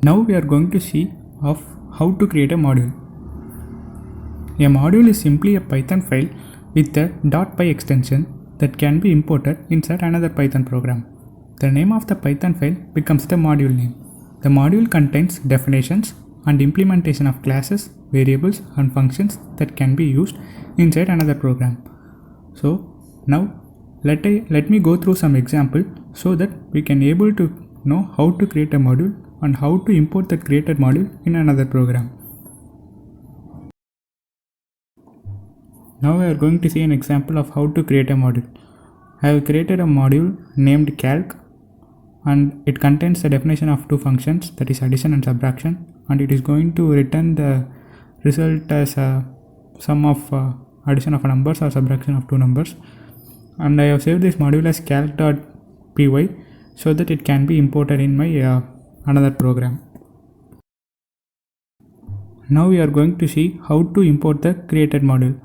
Now we are going to see of how to create a module. A module is simply a Python file with a .py extension that can be imported inside another Python program. The name of the Python file becomes the module name. The module contains definitions and implementation of classes, variables and functions that can be used inside another program. So now let me go through some example so that we can able to know how to create a module and how to import the created module in another program. Now we are going to see an example of how to create a module. I have created a module named calc, and it contains the definition of two functions, that is addition and subtraction, and it is going to return the result as a sum of addition of numbers or subtraction of two numbers. And I have saved this module as calc.py so that it can be imported in my another program. Now we are going to see how to import the created module.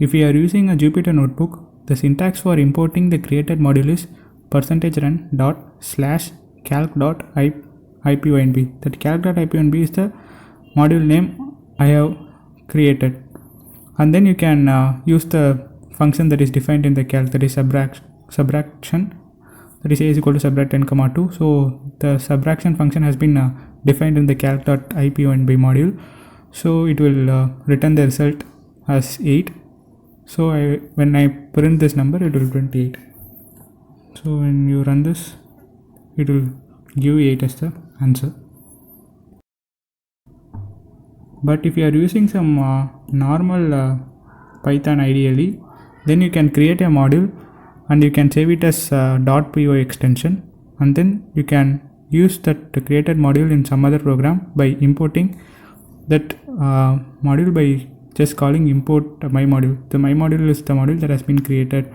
If we are using a Jupyter notebook, the syntax for importing the created module is %run.calc.ipynb. That calc.ipynb is the module name I have created. And then you can use the function that is defined in the calc, that is subtraction, that is a is equal to subtract 10, 2. So the subtraction function has been defined in the calc.ipynb module. So it will return the result as 8. So when I print this number, it will 28. So when you run this, it will give 8 as the answer. But if you are using some normal Python ideally, then you can create a module and you can save it as .py extension, and then you can use that created module in some other program by importing that module by just calling import my module. The my module is the module that has been created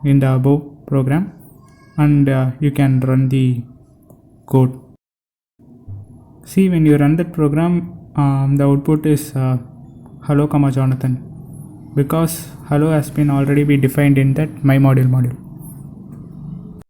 in the above program, and you can run the code. See, when you run that program, the output is hello, Jonathan, because hello has been already defined in that my module.